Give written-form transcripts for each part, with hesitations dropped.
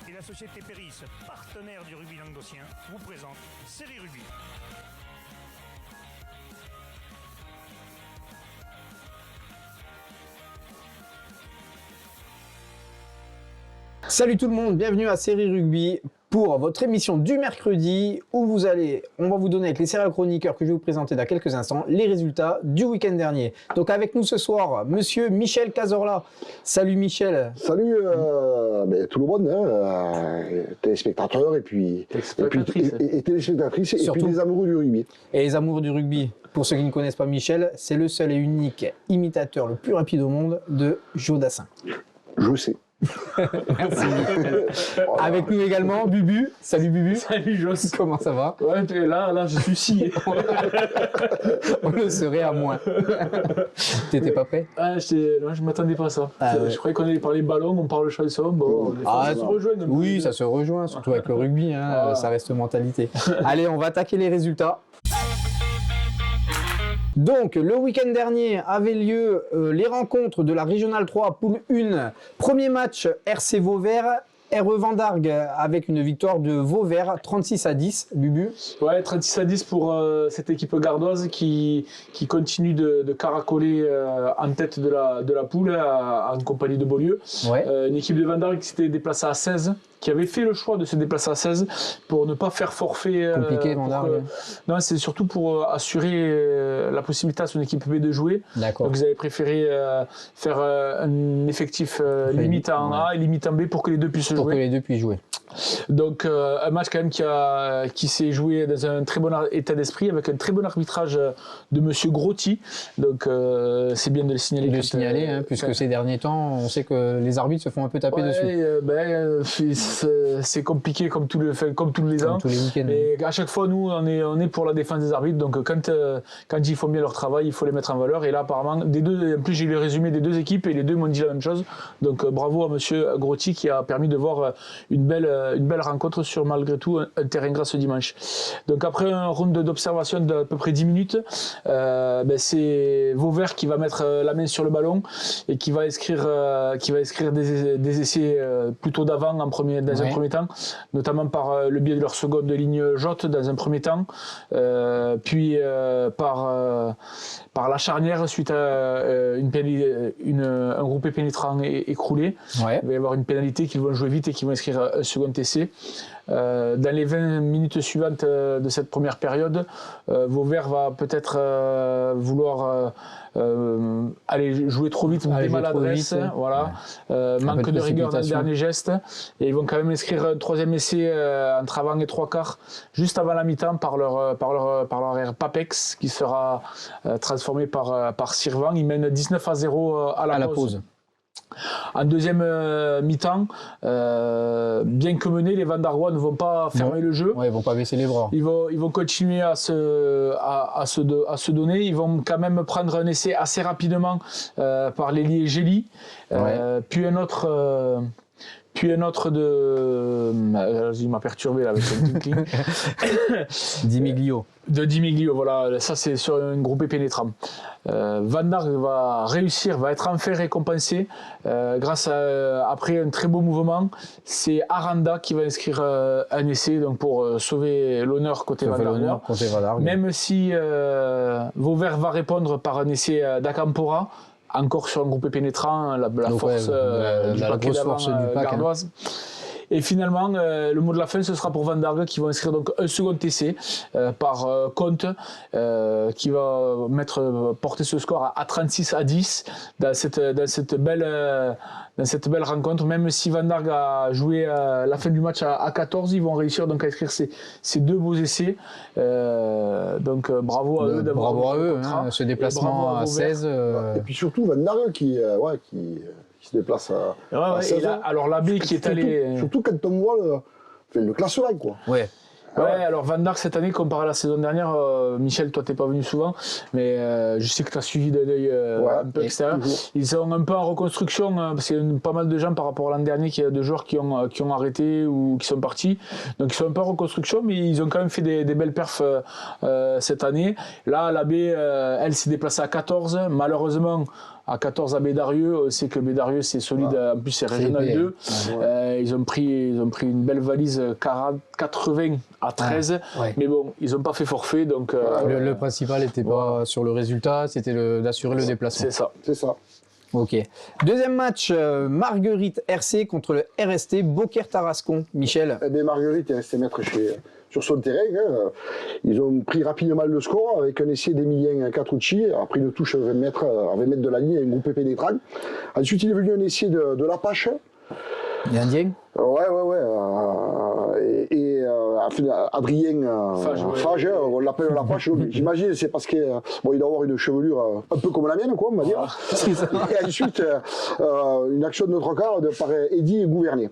Et la société Péris, partenaire du rugby languedocien, vous présente Série Rugby. Salut tout le monde, bienvenue à Série Rugby pour votre émission du mercredi où on va vous donner avec les serial chroniqueurs que je vais vous présenter dans quelques instants les résultats du week-end dernier. Donc avec nous ce soir, monsieur Michel Cazorla. Salut Michel. Salut tout le monde, téléspectateurs et téléspectatrices et puis les amoureux du rugby. Et les amoureux du rugby, pour ceux qui ne connaissent pas Michel, c'est le seul et unique imitateur le plus rapide au monde de Joe Dassin. Je sais. Merci Michel. Avec nous également Bubu. Salut Bubu. Salut Joss. Comment ça va? Ouais, là je suis scié. On le serait à moins. T'étais pas prêt? Non, je m'attendais pas à ça. Ouais. Je croyais qu'on allait parler ballon, on parle chanson. Bon, ça se rejoint. Oui, ça se rejoint, surtout avec le rugby, hein, ça reste mentalité. Allez, on va attaquer les résultats. Donc, le week-end dernier avaient lieu les rencontres de la Régionale 3 Poule 1. Premier match RC Vauvert, RE Vendargue avec une victoire de Vauvert 36-10, Bubu. Ouais, 36-10 pour cette équipe gardoise qui continue de caracoler en tête de la poule en compagnie de Beaulieu. Ouais. Une équipe de Vendargue qui s'était déplacée à 16. Qui avait fait le choix de se déplacer à 16 pour ne pas faire forfait. Compliqué, Vendargue. Non, c'est surtout pour assurer la possibilité à son équipe B de jouer. D'accord. Donc ils avaient préféré faire un effectif limite en A et limite en B pour que les deux puissent jouer. Pour que les deux puissent jouer. Donc un match quand même qui s'est joué dans un très bon état d'esprit avec un très bon arbitrage de monsieur Grotti. Donc c'est bien de le signaler. De le signaler, puisque ces derniers temps, on sait que les arbitres se font un peu taper dessus. C'est compliqué comme tous les ans. Tous les week-ends. Et à chaque fois, nous, on est pour la défense des arbitres. Donc quand ils font bien leur travail, il faut les mettre en valeur. Et là, apparemment, en plus j'ai eu le résumé des deux équipes et les deux m'ont dit la même chose. Donc bravo à monsieur Grotti qui a permis de voir une belle rencontre sur malgré tout un terrain gras ce dimanche. Donc après un round d'observation d'à peu près 10 minutes, c'est Vauvert qui va mettre la main sur le ballon et qui va inscrire des essais plutôt d'avant dans un premier temps, notamment par le biais de leur seconde ligne Jotte dans un premier temps, puis par la charnière suite à un groupé pénétrant écroulé. Ouais. Il va y avoir une pénalité qu'ils vont jouer vite et qu'ils vont inscrire un second essai. Dans les 20 minutes suivantes de cette première période, Vauvert va peut-être vouloir aller jouer trop vite, des maladresses, voilà, manque de rigueur dans le dernier geste, et ils vont quand même inscrire un troisième essai entre avant et trois quarts, juste avant la mi-temps par leur Papex qui sera transformé par Sirvan. Ils mènent 19-0 à la pause. En deuxième mi-temps, bien que menés, les Vendargois ne vont pas fermer le jeu. Ouais, ils vont pas baisser les bras. Ils vont continuer à se donner. Ils vont quand même prendre un essai assez rapidement par l'ailier Gély. Puis un autre de... il m'a perturbé là avec son tinkling. Dimiglio, voilà. Ça, c'est sur un groupé pénétrant. Vendargue va être enfin récompensé grâce à, après un très beau mouvement. C'est Aranda qui va inscrire un essai donc pour sauver l'honneur côté Vendargue. Même si Vauvert va répondre par un essai d'Acampora, encore sur un groupé pénétrant, la force du paquet d'avant gardoise. Et finalement, le mot de la fin, ce sera pour Vendargue qui va inscrire donc un second essai par Comte qui va porter ce score à 36-10 dans cette belle rencontre. Même si Vendargue a joué la fin du match à 14, ils vont réussir donc à inscrire ces deux beaux essais. Donc bravo à eux d'avoir ce déplacement à 16. Et puis surtout Vendargue qui se déplace à 16 ans. Alors l'abbé qui est allé... Surtout quand on voit le classement, quoi. Ouais. Alors Vendargue cette année, comparé à la saison dernière, Michel, toi t'es pas venu souvent, mais je sais que tu as suivi d'un œil un peu extérieur. Ils sont un peu en reconstruction, parce qu'il y a pas mal de gens par rapport à l'an dernier, qu'il y a de joueurs qui ont arrêté ou qui sont partis. Donc ils sont un peu en reconstruction, mais ils ont quand même fait des belles perfs cette année. Là, l'AB, elle s'est déplacée à 14. Malheureusement, à 14 à Bédarieux. On sait que Bédarieux, c'est solide. En plus, c'est Régional 2. Ils ont pris une belle valise 80 à 13. Mais bon, ils n'ont pas fait forfait. Donc, le principal n'était pas sur le résultat, c'était d'assurer le déplacement. C'est ça. Ok. Deuxième match, Marguerite RC contre le RST Beaucaire-Tarascon. Michel. Eh bien, Marguerite est restée maître sur son terrain. Hein. Ils ont pris rapidement le score avec un essai d'Emilien Catrucci, après une touche à 20 mètres de la ligne, un groupe pénétrant. Ensuite, il est venu un essai de Lapache. Indien. Ouais. Adrien Fage, on l'appelle Lapache. J'imagine, c'est parce qu'il doit avoir une chevelure un peu comme la mienne, quoi, on va dire. Et ensuite, une action de notre quart par Eddy Gouvernet.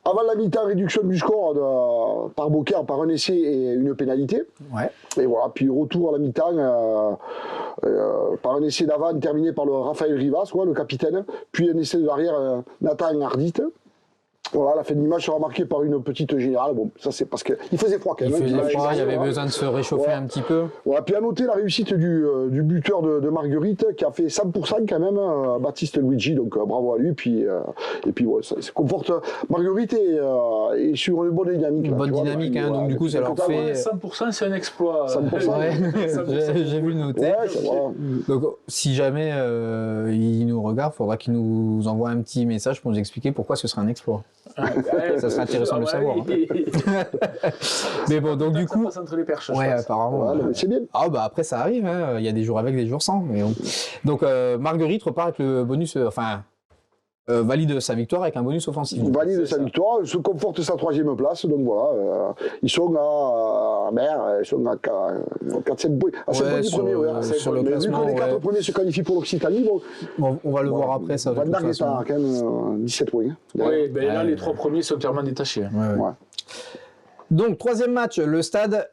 Avant la mi-temps, réduction du score par Beaucaire par un essai et une pénalité. Ouais. Et voilà, puis retour à la mi-temps par un essai d'avant terminé par le Raphaël Rivas, le capitaine, puis un essai de l'arrière Nathan Ardit. Voilà, la fin du match sera marquée par une petite générale. Bon, ça c'est parce qu'il faisait froid quand même. Il faisait froid, il y avait besoin de se réchauffer un petit peu. Voilà, puis à noter la réussite du buteur de Marguerite qui a fait 100% quand même, Baptiste Luigi, donc bravo à lui. Et puis ça conforte. Marguerite est sur une bonne dynamique. Une bonne dynamique, hein, donc du coup ça leur fait. 100%, c'est un exploit. 100%. J'ai vu le noter. Ouais, donc si jamais il nous regarde, il faudra qu'il nous envoie un petit message pour nous expliquer pourquoi ce serait un exploit. Ça serait intéressant de le savoir. Mais bon, donc du coup. Entre les perches, apparemment. C'est bien. Ah bah après ça arrive, hein. Il y a des jours avec, des jours sans. Mais bon. Donc Marguerite repart avec le bonus, valide sa victoire avec un bonus offensif. Valide sa victoire, se conforte sa 3e place, donc voilà. Ils sont à 4-7 points. À 7 points du premier, sur le classement. Vu que les 4 premiers se qualifient pour l'Occitanie, on va le voir après, ça. Van Darg est à quand même 17 points. Oui, là, les 3 premiers sont clairement détachés. Ouais. Donc, 3e match, le stade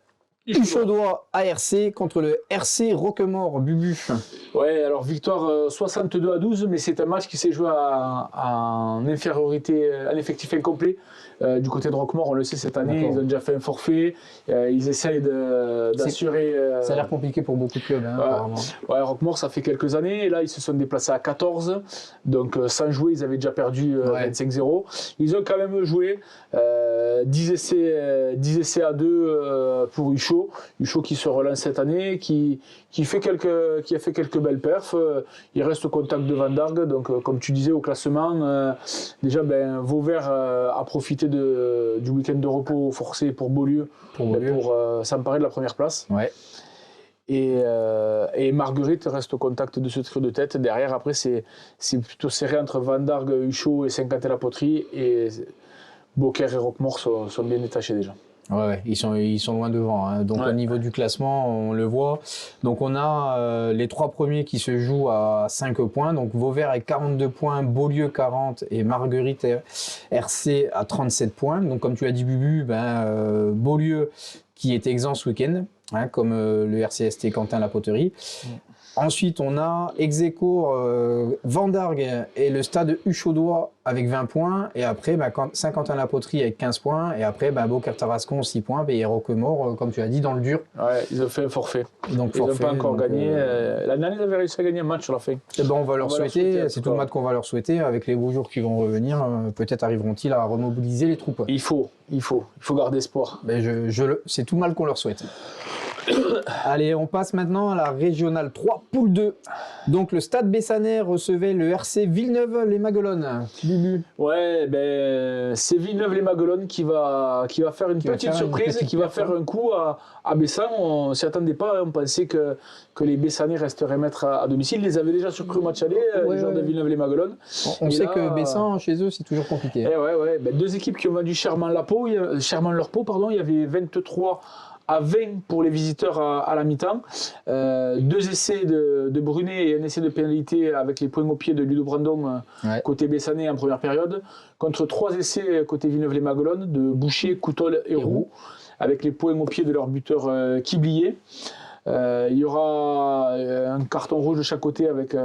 Huchaudois ARC contre le RC Roquemort Bubu. Ouais, alors victoire 62-12, mais c'est un match qui s'est joué en infériorité, en effectif incomplet. Du côté de Roquemort, on le sait cette année, ils ont déjà fait un forfait. Ils essayent d'assurer. Ça a l'air compliqué pour beaucoup de clubs, apparemment. Ouais, Roquemort, ça fait quelques années. Et là, ils se sont déplacés à 14. Donc, sans jouer, ils avaient déjà perdu 25-0. Ils ont quand même joué 10 essais à 2 pour Huchot. Huchot qui se relance cette année, qui a fait quelques belles perfs. Il reste au contact de Van Darg. Donc, comme tu disais, au classement, déjà, Vauvert a profité du week-end de repos forcé pour Beaulieu pour s'emparer de la première place. Ouais. Et Marguerite reste au contact de ce trio de tête. Derrière, après, c'est plutôt serré entre Van Darg, Huchot et Saint-Quentin-la-Poterie. Et Beaucaire et Roquemort sont bien détachés déjà. Ouais, ils sont loin devant. Hein. Donc au niveau du classement, on le voit. Donc on a les 3 premiers qui se jouent à 5 points. Donc Vauvert avec 42 points, Beaulieu 40 et Marguerite RC à 37 points. Donc comme tu l'as dit Bubu, Beaulieu qui est exempt ce week-end, comme le RCST Quentin-la-Poterie. Ensuite, on a ex-aequo Van Darg et le stade Huchaudois avec 20 points. Et après, Saint-Quentin-la-Poterie avec 15 points. Et après, Beaucaire-Tarascon 6 points. Et Roquemort, comme tu l'as dit, dans le dur. Ouais, ils ont fait un forfait. Donc, ils n'ont pas encore gagné. L'année dernière, ils avaient réussi à gagner un match sur la fin. On va leur souhaiter, c'est tout le match qu'on va leur souhaiter. Avec les beaux jours qui vont revenir, peut-être arriveront-ils à remobiliser les troupes. Il faut garder espoir. C'est tout le mal qu'on leur souhaite. Allez, on passe maintenant à la régionale 3, poule 2. Donc le Stade Bessanais recevait le RC Villeneuve-les-Maguelones. Ouais, c'est Villeneuve-les-Maguelones qui va faire une petite surprise et qui va faire un coup à Bessan. On ne s'y attendait pas, on pensait que les Bessanais resteraient maîtres à domicile. Ils les avaient déjà surpris au match aller, les joueurs de Villeneuve-les-Maguelones. On sait que Bessan, chez eux, c'est toujours compliqué. Deux équipes qui ont vendu chèrement leur peau. Il y avait 23 à 20 pour les visiteurs à la mi-temps. 2 essais de Brunet et un essai de pénalité avec les points au pied de Ludo Brandon côté Bessanais en première période, contre 3 essais côté Villeneuve-les-Maguelones de Boucher, Coutol et Roux, avec les points au pied de leur buteur Kiblier. Il y aura un carton rouge de chaque côté avec,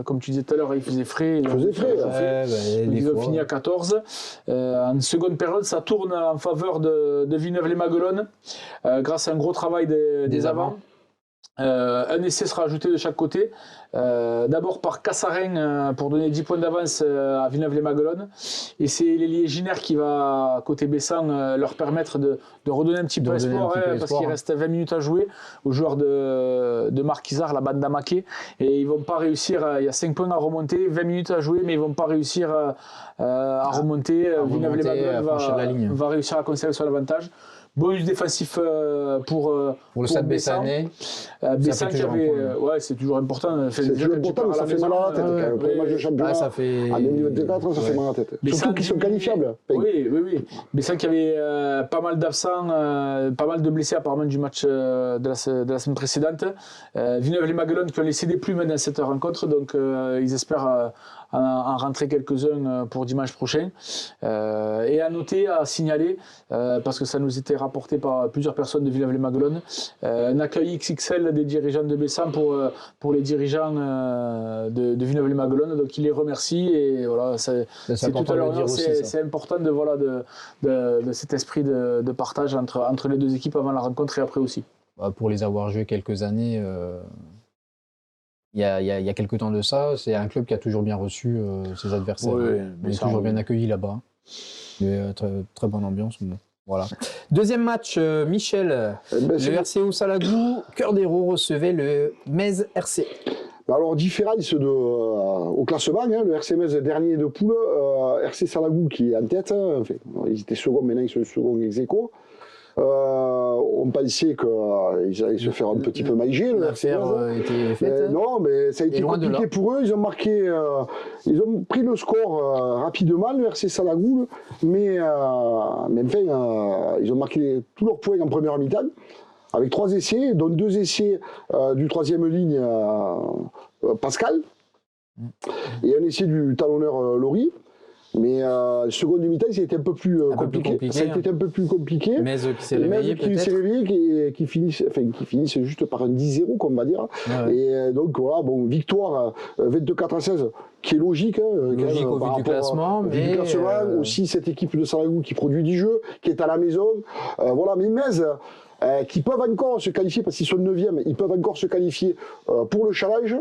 comme tu disais tout à l'heure, il faisait frais. Ils ont fini à 14. En seconde période, ça tourne en faveur de Villeneuve-les-Maguelones grâce à un gros travail des avants. Un essai sera ajouté de chaque côté. D'abord par Cassarin pour donner 10 points d'avance à Villeneuve-les-Maguelones. Et c'est l'ailier Giner qui va, côté Bessan, leur permettre de redonner un petit peu espoir, parce qu'il reste 20 minutes à jouer aux joueurs de Marquisard, la bande d'Amaquet. Et ils ne vont pas réussir, il y a 5 points à remonter, 20 minutes à jouer, mais ils ne vont pas réussir à remonter. Villeneuve-les-Maguelones va réussir à conserver son avantage. Bonus défensif pour le Stade Bessanais. Bessan qui avait, c'est toujours important. C'est toujours important, mais ça fait mal à la tête. Pour le match de championnat, ça fait... en 2024, ça fait mal à la tête. Surtout qu'ils sont qualifiables. Oui. Bessan qui avait pas mal d'absents, pas mal de blessés apparemment du match de la semaine précédente. Villeneuve-les-Maguelones qui ont laissé des plumes dans cette rencontre, donc ils espèrent en rentrer quelques-uns pour dimanche prochain. Et à noter, à signaler, parce que ça nous était rapporté par plusieurs personnes de Villeneuve-les-Maguelones, un accueil XXL des dirigeants de Bessan pour les dirigeants de Villeneuve-les-Maguelones. Donc il les remercie et voilà, c'est tout à l'heure. C'est important de cet esprit de partage entre les deux équipes avant la rencontre et après aussi. Pour les avoir joués quelques années, il y a quelques temps de ça, c'est un club qui a toujours bien reçu ses adversaires. Il est toujours bien accueilli là-bas. Très, très bonne ambiance. Bon. Voilà. Deuxième match, Michel. Le RCO Salagou, Cœur d'Hérault recevait le Metz RC. Alors, différence au classement, le RC Metz dernier de poule, RC Salagou qui est en tête, enfin, ils étaient second, maintenant ils sont second ex-aequo. On pensait qu'ils allaient se faire un petit peu manger. L'affaire était faite. Non, mais ça a été compliqué pour eux. Ils ont marqué, ils ont pris le score rapidement, le RC Salagou, mais enfin, ils ont marqué tous leurs points en première mi-temps, avec 3 essais, dont 2 essais du troisième ligne Pascal, et un essai du talonneur Laurie. Mais seconde mi-temps, ça a été un peu plus compliqué. Ça a été un peu plus compliqué. Mais qui s'est réveillé peut-être. Qui finissent juste par un 10-0, comme on va dire. Ouais. Et donc voilà, bon, victoire 24-16, qui est logique. Logique au vu du classement. Mais aussi cette équipe de Salagou qui produit du jeu, qui est à la maison. Voilà, mais Metz, qui peuvent encore se qualifier, parce qu'ils sont 9e, ils peuvent encore se qualifier pour le challenge.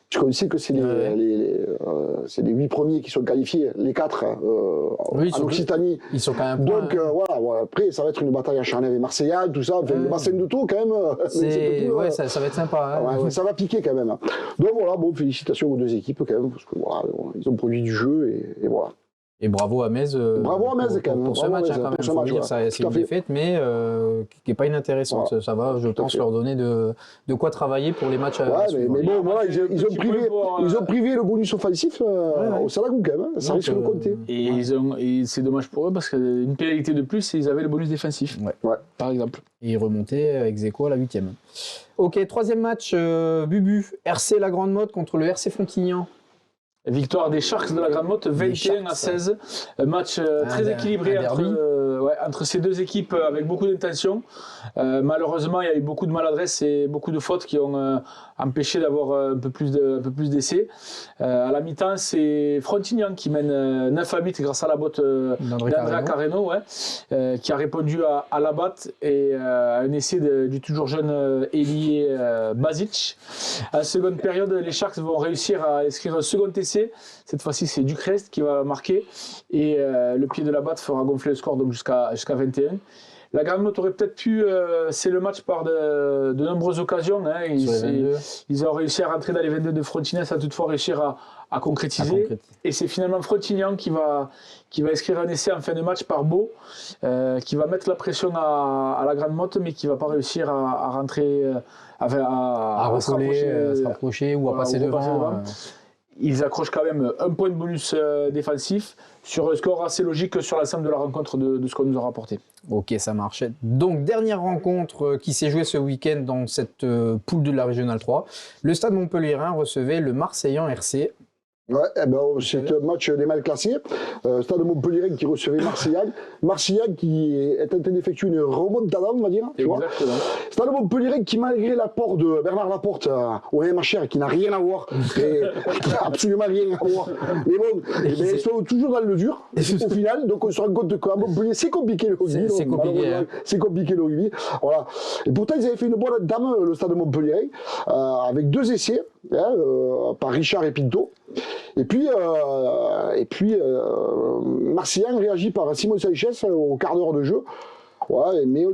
Puisqu'on sait que c'est les 8 premiers qui sont qualifiés, les 4 en Occitanie. Ils sont quand même. Donc voilà, après ça va être une bataille acharnée avec Marseillais, tout ça. Enfin, le bassin de Taux quand même. Ça va être sympa. Ça va piquer quand même. Donc voilà, bon, félicitations aux deux équipes quand même, parce que voilà, ils ont produit du jeu et voilà. Et bravo à Metz. Bravo à Metz quand même. Pour ce match, quand même. Faut dire, c'est une défaite, mais qui n'est pas inintéressante. Voilà. Ça va, je pense, leur donner de quoi travailler pour les matchs à suivre. Mais bon, voilà, ils ont privé le bonus offensif au Salagou quand même. Ça risque de compter. Et c'est dommage pour eux parce qu'une pénalité de plus, ils avaient le bonus défensif, par exemple. Et ils remontaient ex-aequo à la 8e. Ok, troisième match, Bubu. RC La Grande Motte contre le RC Frontignan. Victoire des Sharks de la Grande Motte, 21-16. Un match très équilibré entre ces deux équipes avec beaucoup d'intention. Malheureusement, il y a eu beaucoup de maladresse et beaucoup de fautes qui ont empêché d'avoir un peu plus d'essais. À la mi-temps, c'est Frontignan qui mène 9-8 grâce à la botte d'Andrea Carreno, qui a répondu à la batte et à un essai du toujours jeune Elie Basic. À la seconde période, les Sharks vont réussir à inscrire un second essai. Cette fois-ci, c'est Ducrest qui va marquer et le pied de la batte fera gonfler le score donc jusqu'à 21. La Grande Motte aurait peut-être pu, c'est le match par de nombreuses occasions. Ils ont réussi à rentrer dans les 22 de Frontignan sans toutefois réussir à concrétiser. Et c'est finalement Frontignan qui va inscrire un essai en fin de match par Beau, qui va mettre la pression à la Grande Motte, mais qui ne va pas réussir à rentrer, à se rapprocher ou à passer devant. Ils accrochent quand même un point de bonus défensif sur un score assez logique sur l'ensemble de la rencontre de ce qu'on nous a rapporté. Ok, ça marche. Donc, dernière rencontre qui s'est jouée ce week-end dans cette poule de la Régionale 3. Le Stade Montpellierin recevait le Marseillan RC. Ouais, c'est un match des mal classés. Stade Montpellier qui recevait Marseillage. Marseillage qui est en train d'effectuer une remontada, on va dire. Tu vois. Stade Montpellier qui, malgré l'apport de Bernard Laporte au MHR, qui n'a rien à voir, qui n'a absolument rien à voir. Mais bon, ils sont toujours dans le dur, au final. Donc on se rend compte qu'à Montpellier, c'est compliqué le rugby. C'est compliqué. Hein. C'est compliqué le rugby. Voilà. Et pourtant, ils avaient fait une bonne dame, le Stade Montpellier, avec 2 essais par Richard et Pinto. Et puis Marseillais réagit par Simon Sanchez au quart d'heure de jeu. Voilà, mais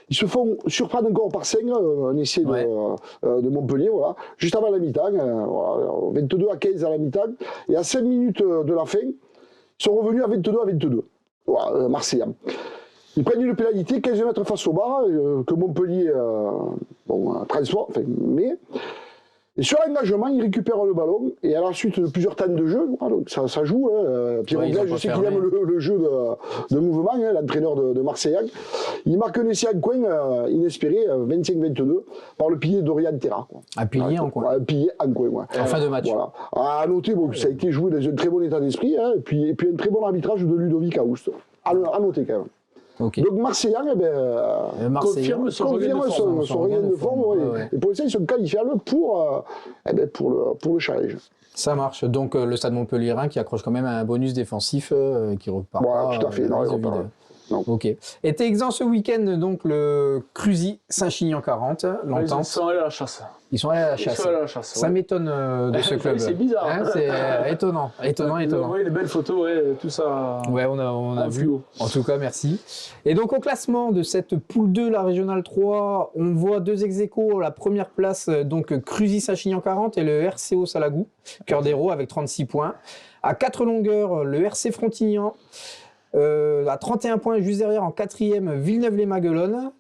ils se font surprendre encore par 5, un essai de Montpellier, voilà, juste avant la mi-temps, 22-15 à la mi-temps. Et à 5 minutes de la fin, ils sont revenus à 22-22. Voilà, Marseillais. Ils prennent une pénalité, 15 mètres face au bar, que Montpellier transforme, mais... Et sur l'engagement, il récupère le ballon, et à la suite de plusieurs temps de jeu, donc ça joue. Pierre Anglais, je sais qu'il aime le jeu de mouvement, l'entraîneur de Marseillais. Il marque un essai en coin inespéré, 25-22, par le pilier d'Oriane Terra. Un pilier en coin. Un pilier en coin, ouais. En fin de match. Voilà. À noter, ça a été joué dans un très bon état d'esprit, et puis un très bon arbitrage de Ludovic Aoust. À noter quand même. Okay. Donc Marseillais, confirme son regain de forme. Ouais. Et pour l'instant, ils sont qualifiables pour le challenge. Ça marche. Donc le Stade Montpellier qui accroche quand même un bonus défensif qui repart. Voilà, tout à fait. Non. Ok. Était exempt ce week-end donc le Cruzy Saint-Chinian 40. Ils sont allés à la chasse. Ils sont allés à la chasse. Ça m'étonne de ce club. C'est bizarre. Hein, c'est étonnant. Oui, les belles photos, tout ça. Ouais, on a vu. En tout cas, merci. Et donc au classement de cette poule 2, la régionale 3, on voit 2 ex-aequo. La première place, donc Cruzy Saint-Chinian 40 et le RCO Salagou, cœur d'héros avec 36 points. À 4 longueurs, le RC Frontignan. À 31 points, juste derrière en 4e, Villeneuve-les-Maguelones.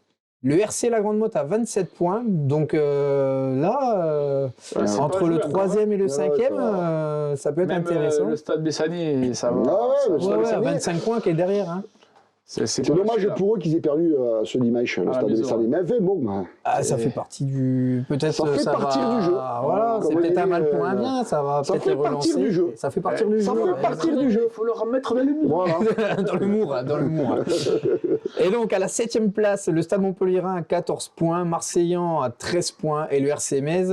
Le RC La Grande Motte à 27 points. Donc là, entre le 3e et le 5e, ça peut être intéressant. Le Stade Bessani, ça va. À 25 points qui est derrière. Hein. C'est dommage pour eux qu'ils aient perdu ce dimanche, le Stade Bessani. Mais bon. Ça fait partie du. Peut-être ça fait partie du jeu. Voilà, c'est peut-être un mal pour un bien. Ça va peut-être les relancer. Du jeu. Ça fait partie du jeu. Ça fait partie du jeu. Il faut le remettre dans le mur. Voilà. dans le mour. Et donc à la 7e place, le Stade Montpellier à 14 points, Marseillan à 13 points et le RC Metz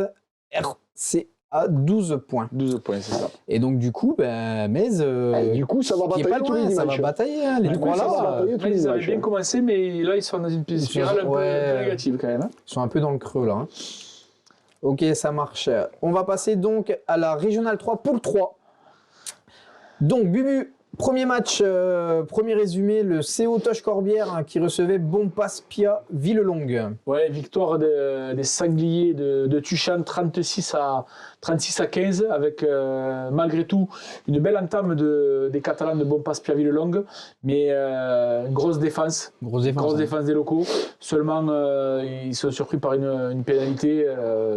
à 12 points. 12 points, c'est ça. Et donc du coup, Metz, du coup, ça va batailler tous les dimanches. Ça va batailler, hein, les trois là. Ils avaient bien commencé, mais là, ils sont dans une spirale un peu négative quand même. Hein. Ils sont un peu dans le creux là. Hein. Ok, ça marche. On va passer donc à la régionale 3, poule 3. Donc Bubu, premier match, premier résumé, le CO Toche-Corbière qui recevait Bompas-Pia Villelongue. Ouais, victoire des Sangliers de Tuchan 36 à 15 avec malgré tout une belle entame des Catalans de Bompas-Pia Villelongue, mais une grosse défense. Grosse défense des locaux. Seulement, ils sont surpris par une pénalité,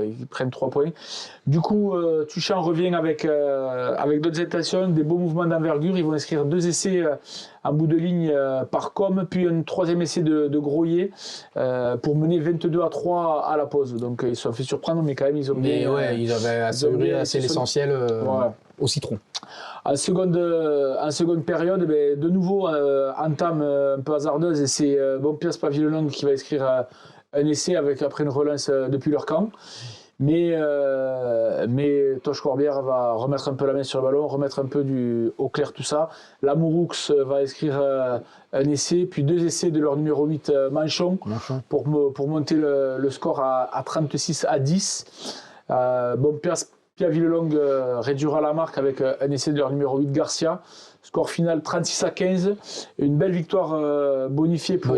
ils prennent 3 points. Du coup, Tuchan revient avec d'autres intentions, des beaux mouvements d'envergure. Ils vont inscrire 2 essais en bout de ligne par Com, puis un 3e essai de Groyer pour mener 22-3 à la pause. Donc ils se sont fait surprendre, mais quand même ils ont bien... ils avaient assuré assez l'essentiel au citron. En seconde période, de nouveau entame un peu hasardeuse et c'est Bompas-Pia Villelongue qui va inscrire un essai après une relance depuis leur camp. Mais Toche-Corbière va remettre un peu la main sur le ballon, remettre un peu au clair tout ça. La Mouroux va inscrire un essai, puis 2 essais de leur numéro 8 Manchon. Pour monter le score à 36 à 10. Bompas-Pia Villelongue réduira la marque avec un essai de leur numéro 8 Garcia. Score final 36 à 15. Une belle victoire bonifiée pour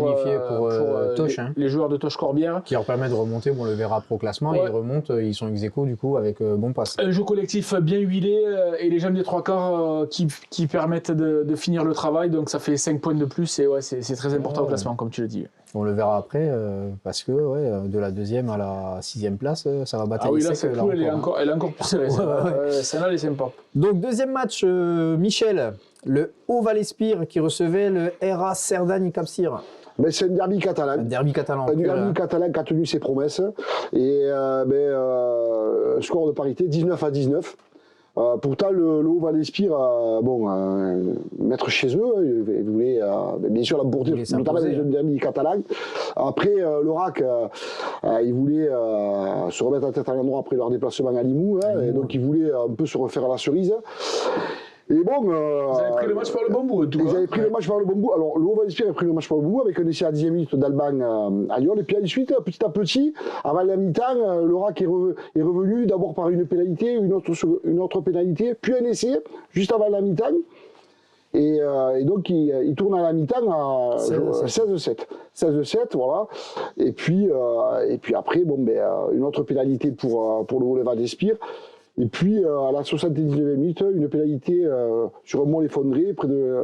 Toche, les joueurs de Toche-Corbière. Qui leur permet de remonter, on le verra pro classement, ils remontent, ils sont ex-aequo du coup avec Bompas. Un jeu collectif bien huilé et les jeunes des 3 quarts qui permettent de finir le travail. Donc ça fait 5 points de plus et c'est très important au classement comme tu le dis. On le verra après parce que de la 2e à la 6e place, ça va batailler. Ah oui, là, cette poule, elle est encore plus serrée. Celle-là, elle est sympa. Donc, 2e match, Michel, le Haut-Val-Espire qui recevait le RA Cerdagne-Capcir. C'est un derby catalan. Un derby catalan qui a tenu ses promesses. Et score de parité 19 à 19. Pourtant, le Haut Val-d'Espire, mettre chez eux, ils voulaient bien sûr l'emporter, notamment dans les jeunes derby catalans. Après, le RAC, ils voulaient se remettre en tête à l'endroit après leur déplacement à Limoux, et donc ils voulaient un peu se refaire la cerise. Et bon, vous avez pris le match par le bon bout, en tout cas. Ils avaient pris le match par le bon bout. Alors, le Haut Val-d'Espire a pris le match par le bon bout avec un essai à 10e minute d'Alban à Lyon. Et puis ensuite, petit à petit, avant la mi-temps, le RAC est revenu d'abord par une pénalité, une autre pénalité, puis un essai juste avant la mi-temps. Et donc, il tourne à la mi-temps à 16-7. 16-7, voilà. Et puis après, une autre pénalité pour le Haut Val-d'Espire. Et puis, à la 79e minute, une pénalité sur un mot effondré, près de...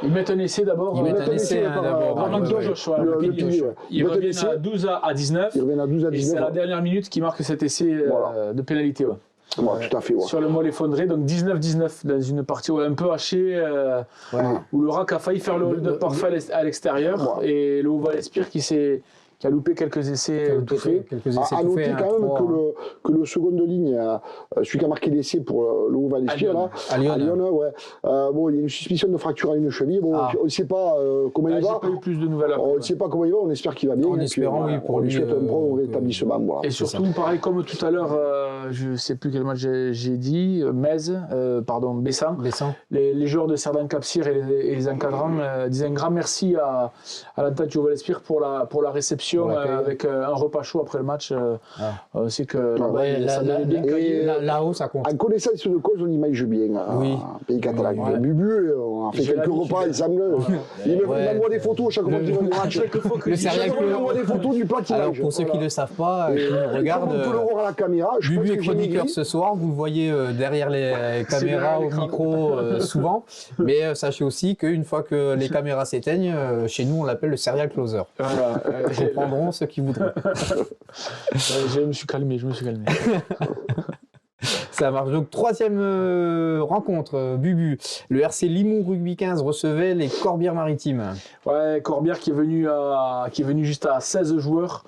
Ils mettent un essai d'abord. Ils mettent un essai d'abord. Ils reviennent à 12 à 19. Ils reviennent à 12 à 19. Et c'est à la dernière minute qui marque cet essai de pénalité. Ouais, tout à fait. Ouais. Sur le moelle effondré, donc 19-19 dans une partie un peu hachée où le RAC a failli faire le hold-up parfait à l'extérieur et le Haut Val-d'Espire qui a loupé quelques essais tout faits. À noter quand même que le second de ligne, celui qui a marqué l'essai pour le Haut Val-d'Espire, à Lyon, il y a une suspicion de fracture à une cheville. Bon, on ne sait pas comment il va. J'ai pas eu plus de nouvelles. On ne sait pas comment il va, on espère qu'il va bien. En espérant, oui, pour lui. lui. On lui souhaite un bon rétablissement. Voilà. Et surtout, pareil, comme tout à l'heure, je ne sais plus quel match j'ai dit, Bessan. Les joueurs de Cerdan Capcir et les encadrants disaient un grand merci à l'entente du Haut Val-d'Espire pour la réception. Avec un repas chaud après le match, c'est que là-haut ça compte. En connaissance de cause, on image bien pays catalan. Bubu, on a fait quelques repas, il semble. Il m'envoie des photos chaque fois qu'il va au match. Il m'envoie des photos du plat qu'il mange. Alors pour ceux qui ne le savent pas, qui nous regardent, on peut le voir à la caméra. Bubu est chroniqueur ce soir, vous le voyez derrière les caméras au micro souvent, mais sachez aussi qu'une fois que les caméras s'éteignent, chez nous on l'appelle le serial closer. Comprendront ceux qui voudront. Je me suis calmé. Ça marche. Donc, troisième rencontre, Bubu. Le RC Limoux Rugby 15 recevait les Corbières-Maritimes. Ouais, Corbières qui est venu juste à 16 joueurs.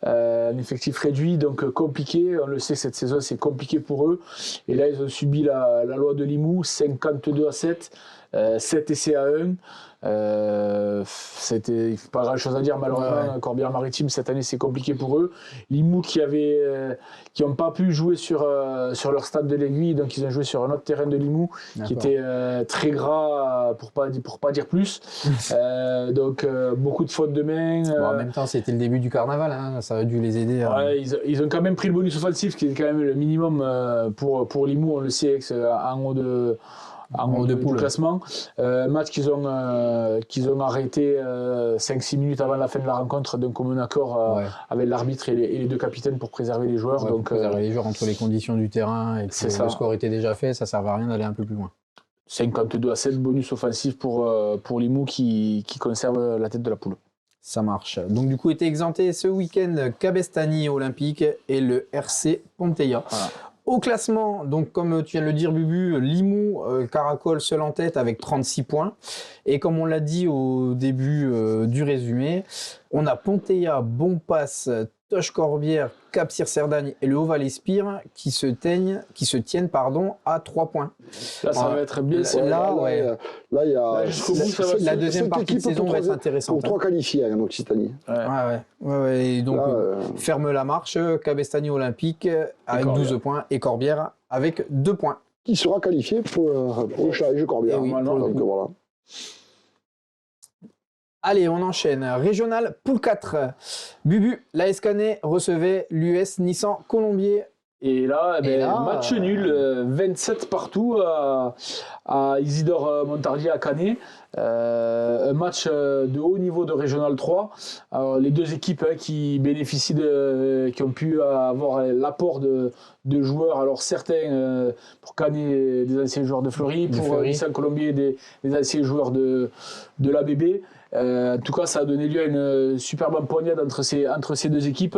Un effectif réduit, donc compliqué. On le sait, cette saison, c'est compliqué pour eux. Et là, ils ont subi la loi de Limoux, 52-7, 7 essais à 1. C'était pas grand chose à dire malheureusement. Corbières-Maritimes cette année c'est compliqué pour eux. Limoux qui n'ont pas pu jouer sur leur stade de l'Aiguille, donc ils ont joué sur un autre terrain de Limoux qui était très gras pour pas dire plus. Donc beaucoup de fautes de main. En même temps c'était le début du carnaval, hein, ça aurait dû les aider. Ils ont quand même pris le bonus offensif qui est quand même le minimum pour Limoux, on le sait, en haut de classement. Match qu'ils ont arrêté 5-6 minutes avant la fin de la rencontre d'un commun accord avec l'arbitre et les deux capitaines pour préserver les joueurs. Donc préserver les joueurs entre les conditions du terrain et que le score était déjà fait, ça ne servait à rien d'aller un peu plus loin. 52-7 bonus offensif pour Limoux qui conserve la tête de la poule. Ça marche. Donc du coup était exempté ce week-end Cabestany Olympique et le RC Ponteilla. Voilà. Au classement, donc comme tu viens de le dire Bubu, Limoux caracole seul en tête avec 36 points. Et comme on l'a dit au début du résumé, on a Ponteilla, Bonpass, Toche-Corbière, Capcir-Cerdagne et le Haut Val-d'Espire qui se tiennent à 3 points. Là, ça va être bien. Là, il y a jusqu'au bout, la deuxième partie de saison va être intéressante. Pour 3 qualifiés en Occitanie. Et donc, ferme la marche, Cabestany Olympique avec 12 points et Corbière avec 2 points. Qui sera qualifié pour le challenge Corbière. Donc voilà. Allez, on enchaîne. Régional Poule 4. Bubu, l'AS Canet recevait l'US Nissan Colombier. Et là, match nul, 27 partout à Isidore Montardier à Canet. Un match de haut niveau de Régional 3. Alors, les deux équipes qui bénéficient qui ont pu avoir l'apport de joueurs, alors certains pour Canet des anciens joueurs de Fleury, pour Nissan Colombier des anciens joueurs de l'ABB. En tout cas, ça a donné lieu à une superbe empoignade entre ces deux équipes.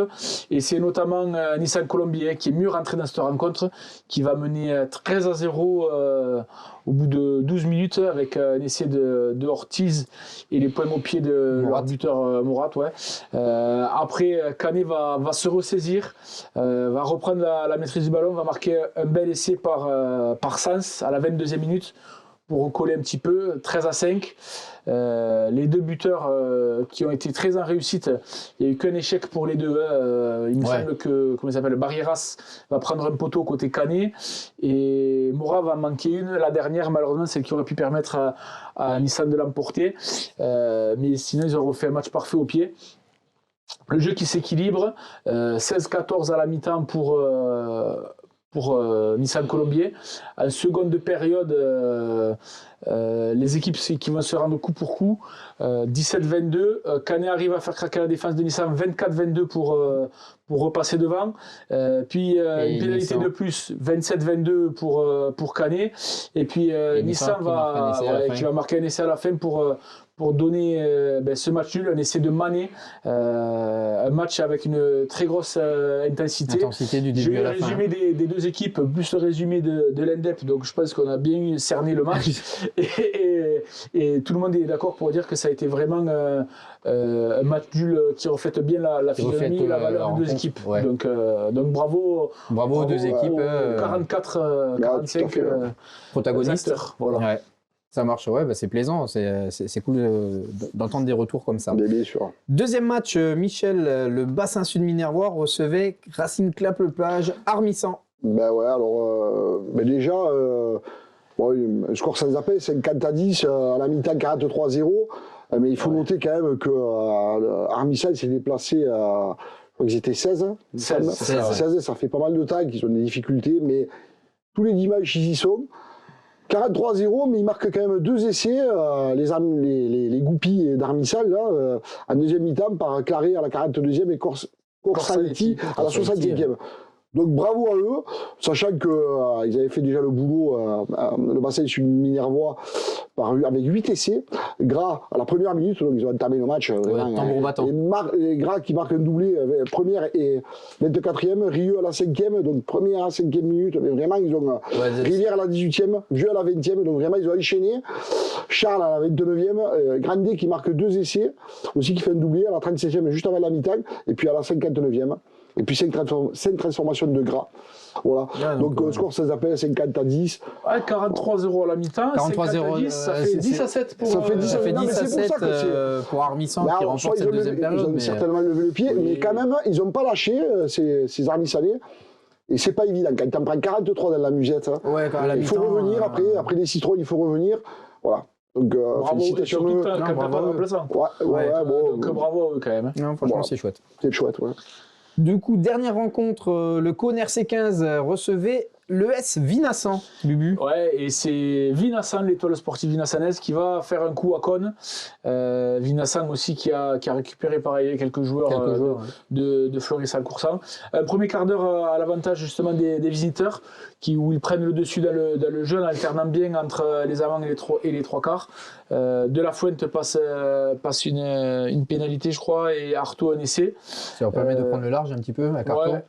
Et c'est notamment Nissan Colombier qui est mieux mieux rentrer dans cette rencontre, qui va mener 13-0 au bout de 12 minutes avec un essai de Ortiz et les points au pied de leur buteur Mourad. Ouais. Après, Canet va se ressaisir, va reprendre la maîtrise du ballon, va marquer un bel essai par Sens à la 22e minute pour recoller un petit peu, 13-5. Les deux buteurs qui ont été très en réussite, il n'y a eu qu'un échec pour les deux. Il me semble que, comment il s'appelle, Barrieras va prendre un poteau côté Canet et Moura va en manquer une. La dernière, malheureusement, celle qui aurait pu permettre à Nissan de l'emporter. Mais sinon, ils ont refait un match parfait au pied. Le jeu qui s'équilibre, 16-14 à la mi-temps pour Nissan Colombier. En seconde période, les équipes qui vont se rendre coup pour coup. 17-22. Canet arrive à faire craquer la défense de Nissan. 24-22 pour repasser devant. Puis une pénalité de plus. 27-22 pour Canet. Et puis Nissan qui va marquer un essai à la fin pour donner ce match nul, un essai de Mané, un match avec une très grosse intensité. Du début à la fin. Je vais résumer des deux équipes, plus le résumé de l'Endep, donc je pense qu'on a bien cerné le match. et tout le monde est d'accord pour dire que ça a été vraiment un match nul qui reflète bien la physionomie et la valeur des deux équipes. Ouais. Donc bravo aux deux équipes. 44-45 protagonistes. Voilà. Ouais. Ça marche, ouais, c'est plaisant, c'est cool d'entendre des retours comme ça. Bien sûr. Deuxième match, Michel, le bassin sud minervois recevait Racing Clap-le-Plage, Armissan. Ben ouais, alors déjà, le score sans appel, 50-10, à la mi-temps 43-0, mais il faut noter quand même que Armissan s'est déplacé à, je crois qu'ils étaient 16, 16, ça fait pas mal de temps qu'ils ont des difficultés, mais tous les dimanches ils y sont. 43-0, mais il marque quand même deux essais, les goupilles d'Armissan, là, en deuxième mi-temps, par Claré à la 42e et Corsaletti à la 60e. Donc bravo à eux, sachant qu'ils avaient fait déjà le boulot, le bassin sud minervois, avec 8 essais. Gras à la première minute, donc ils ont entamé le match. Tambour battant. Et Gras qui marque un doublé, première et 24e, Rieux à la 5e, donc première à la 5e minute. Mais vraiment, ils ont Rivière à la 18e, Vieux à la 20e, donc vraiment, ils ont enchaîné. Charles à la 29e, Grandet qui marque 2 essais, aussi qui fait un doublé à la 37e, juste avant la mi-temps, et puis à la 59e. Et puis 5 transformations de Gras. Voilà. Donc score, ça s'appelle 50-10. Ouais, 43-0 à la mi-temps. 43-0. Ça fait 10-7 pour ça fait 10-7 pour Armissan qui remporte cette deuxième période. Ils ont certainement levé le pied, mais quand même, ils n'ont pas lâché, ces Armissanais. Et c'est pas évident. Quand tu en prends 43 dans la musette, il faut revenir après les citrons, il faut revenir. Voilà. Donc, félicitations. Surtout quand t'as pas de remplaçant. Donc bravo à eux quand même. Non, franchement, c'est chouette. C'est chouette, ouais. Du coup, dernière rencontre, le Cône RC15 recevait l'ES Vinassan, Bubu. Ouais, et c'est Vinassan, l'étoile sportive vinassanaise, qui va faire un coup à Cône. Vinassan aussi qui a récupéré pareil quelques joueurs de Fleury-Saint-Coursan. Un premier quart d'heure à l'avantage justement des visiteurs, où ils prennent le dessus dans le jeu en alternant bien entre les avants et les trois quarts. De la Fuente passe une pénalité, je crois, et Artaud un essai. Ça leur permet de prendre le large un petit peu avec Artaud. Ouais.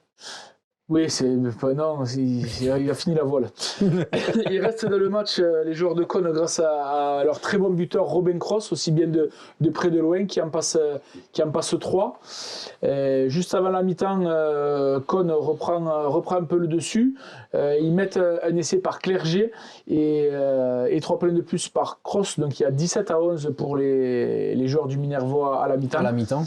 Oui, non, il a fini la voile. Il reste dans le match les joueurs de Cône grâce à leur très bon buteur Robin Cross, aussi bien de près de loin, qui en passe 3. Juste avant la mi-temps, Cône reprend un peu le dessus. Ils mettent un essai par Clerget et 3 points de plus par Cross. Donc il y a 17-11 pour les joueurs du Minervois à la mi-temps. À la mi-temps.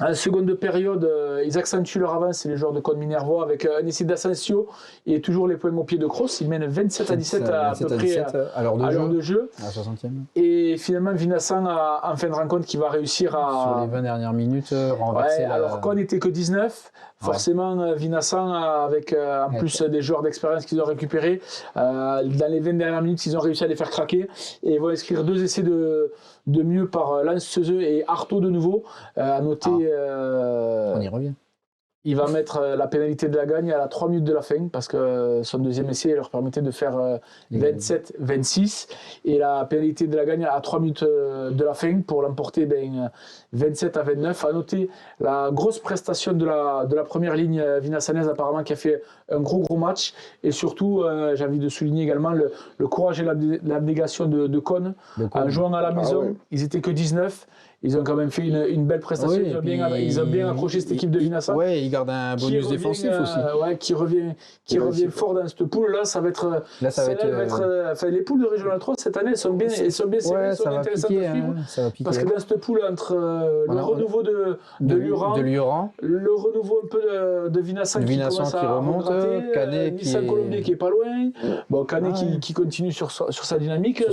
En seconde période, ils accentuent leur avance, les joueurs de Cône Minervois, avec un essai d'Asensio et toujours les points au pied de Cross. Ils mènent 27-17 à peu près à l'heure de jeu. À la 60e. Et finalement, Vinassan, en fin de rencontre, qui va réussir sur les 20 dernières minutes, renverser. Alors Cône n'était que 19. Forcément, Vinassan, avec en plus des joueurs d'expérience qu'ils ont récupérés, dans les 20 dernières minutes, ils ont réussi à les faire craquer. Et ils vont inscrire 2 essais de mieux par Lance Sezeux et Artaud de nouveau. À noter. On y revient. il va mettre la pénalité de la gagne à la 3 minutes de la fin parce que son deuxième essai leur permettait de faire 27-26 et la pénalité de la gagne à 3 minutes de la fin pour l'emporter 27-29. À noter la grosse prestation de la première ligne vinasanaise apparemment qui a fait un gros match et surtout j'ai envie de souligner également le courage et l'abnégation de Cône en jouant à la maison. Ils étaient que 19. Ils ont quand même fait une belle prestation. Oui, ils ont bien accroché cette équipe de Vinassa. Ouais, ils gardent un bonus défensif aussi. Qui revient fort dans cette poule. Là, ça va être. Enfin, les poules de Régional 3 cette année, elles sont bien serrées, elles sont intéressantes à suivre. Ça va piquer. Parce que dans cette poule, entre le renouveau de Luran, le renouveau un peu de Vinassa qui commence à remonte, Canet Nissan Colombier qui est pas loin. Bon, Canet qui continue sur sa dynamique.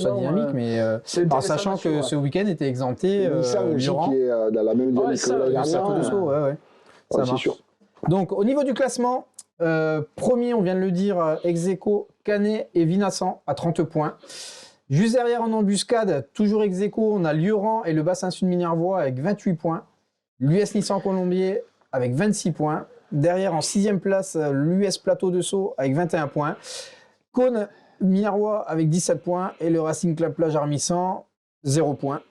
Mais en sachant que ce week-end était exempté. Aussi qui est dans la même dynamique que la dernière. Ça marche. Sûr. Donc au niveau du classement, premier, on vient de le dire, ex-aequo, Canet et Vinassan à 30 points. Juste derrière en embuscade, toujours ex-aequo, on a Lioran et le Bassin Sud Minervois avec 28 points. L'US Nissan Colombier avec 26 points. Derrière en 6e place, l'US Plateau de Sceaux avec 21 points. Cône Minervois avec 17 points et le Racing Club Plage Armissan 0 points.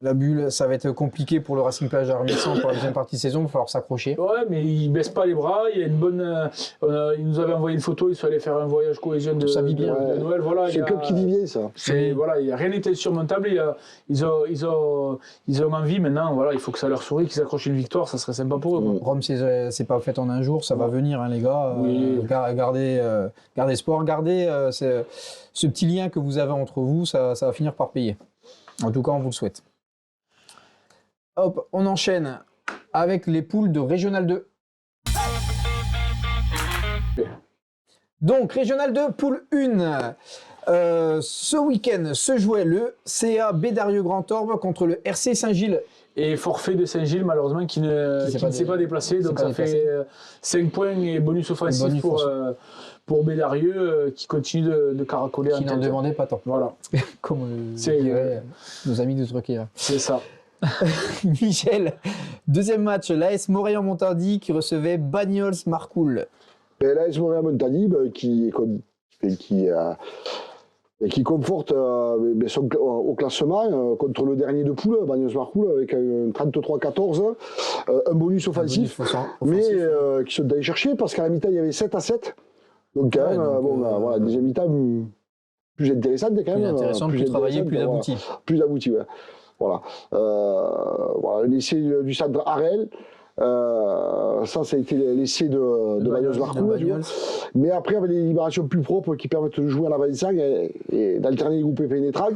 La bulle, ça va être compliqué pour le Racing Plage Armissan pour la deuxième partie de saison, il va falloir s'accrocher. Ouais, mais il baisse pas les bras, il y a une bonne. Il nous avait envoyé une photo, il fallait faire un voyage cohésion de Noël. Voilà, c'est le club qui vit bien, ça. Voilà, il n'y a rien n'était surmontable. Ils ont envie maintenant, voilà, il faut que ça leur sourie, qu'ils accrochent une victoire, ça serait sympa pour eux. Rome, c'est pas fait en un jour, ça va venir, hein, les gars. Oui. Gardez espoir, gardez ce petit lien que vous avez entre vous, ça va finir par payer. En tout cas, on vous le souhaite. Hop, on enchaîne avec les poules de Régional 2. Donc, Régional 2, poule 1. Ce week-end se jouait le CA Bédarieux Grand Orbe contre le RC Saint-Gilles. Et forfait de Saint-Gilles, malheureusement, qui ne s'est pas déplacé. Donc, ça fait 5 points et bonus offensif pour Bédarieux, qui continue de caracoler. Qui n'en demandait pas tant. Voilà. Comme diraient nos amis de Truquet. C'est ça. Michel, deuxième match, l'AS Montréal-Montady qui recevait Bagnols-Marcoul. L'AS Montréal-Montady qui conforte au classement contre le dernier de poule, Bagnols-Marcoul, avec un 33-14, un bonus offensif, mais qui sont allés chercher parce qu'à la mi-temps il y avait 7-7. Donc quand même, voilà, deuxième mi-temps plus intéressante quand même. Plus intéressant, plus travaillé, plus abouti. Plus abouti, ouais. Voilà. L'essai du centre Arel. Ça a été l'essai de Bagnols-Marcoul. Mais après, avec les libérations plus propres qui permettent de jouer à l'avant-sang et d'alterner les groupes pénétrants.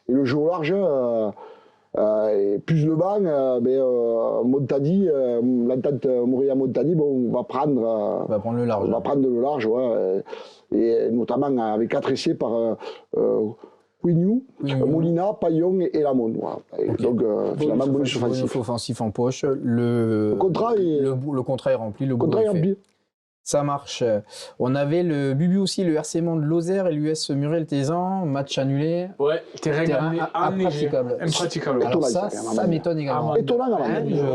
Et le jeu au large, et plus le banc, Montady, l'entente Montréal-Montady, on va prendre le large. On va prendre le large, ouais. Et notamment avec 4 essais par Quignou, Molina, Paillon et Lamont. Voilà. Okay. Donc, finalement, bonus offensif en poche. Le contrat est rempli. Le contrat est rempli. Ça marche. On avait le Bubu aussi, le RC Mont de Lozère et l'US Muriel-Tézan, match annulé. Ouais, terrain impraticable. Alors ça m'étonne également. Étonnant,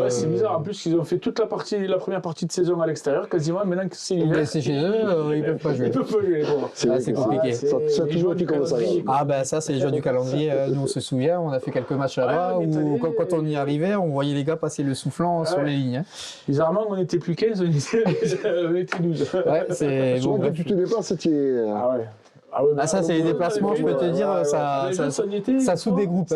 c'est bizarre. En plus, ils ont fait toute la première partie de saison à l'extérieur, quasiment. Maintenant que c'est l'hiver. C'est chez eux, ils peuvent pas jouer. Ils peuvent pas jouer, les pauvres. C'est compliqué. Ça a toujours été comme ça. Ça, c'est les joueurs du calendrier. Nous, on se souvient, on a fait quelques matchs là-bas où, quand on y arrivait, on voyait les gars passer le soufflant sur les lignes. Bizarrement, on n'était plus 15, on était 12. Ouais, c'est souvent quand tu te déplaces, c'était. Ça, c'est les déplacements, je peux te dire, ça soude des groupes.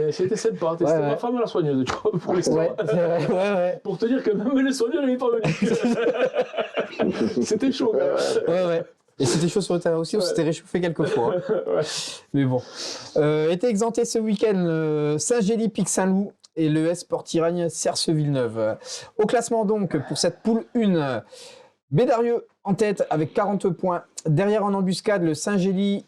C'était sympa. C'était ma femme la soigneuse, tu vois, pour l'histoire. Ouais. Pour te dire que même les soigneurs n'étaient pas venus. C'était chaud, quand même. Ouais. Et c'était chaud sur le terrain aussi, on s'était réchauffé quelques fois. Mais bon. Était exempté ce week-end Saint-Gély, Pic-Saint-Loup et l'ES Port-Iragne, Cerce-Villeneuve. Au classement donc, pour cette poule 1, Bédarieux en tête avec 40 points. Derrière en embuscade, le Saint-Gély,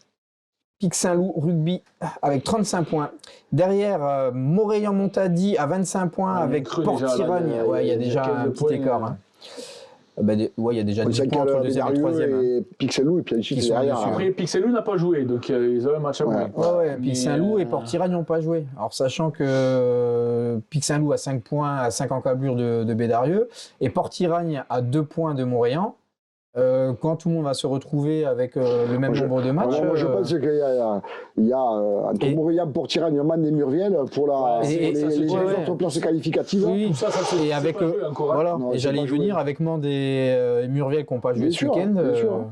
Pic-Saint-Loup, rugby avec 35 points. Derrière, Montréal-Montady à 25 points avec Port-Iragne. Il y a déjà un petit écart. Ouais, il y a déjà On 10 sait points qu'il y entre a le deuxième et le Bédarieux troisième. et Pixelou, et puis ensuite Qui c'est sont derrière. dessus. Après, Pixelou n'a pas joué, donc ils ont un match à moins. Ouais, Mais, Pixelou et Port-Iragne n'ont pas joué. Alors, sachant que Pixelou a 5 points à 5 encablures de Bédarieux et Port-Iragne a 2 points de Montréal. Quand tout le monde va se retrouver avec le même nombre de matchs. Moi, je pense qu'il y a entre Montréal, Port-Iragne, Man et Murviel pour les autres places qualificatives. Oui, ça, c'est et avec pas joué encore. voilà. Non, et c'est j'allais pas y joué. venir avec Mende et Murviel qui n'ont pas joué Bien ce sûr, week-end. bien sûr.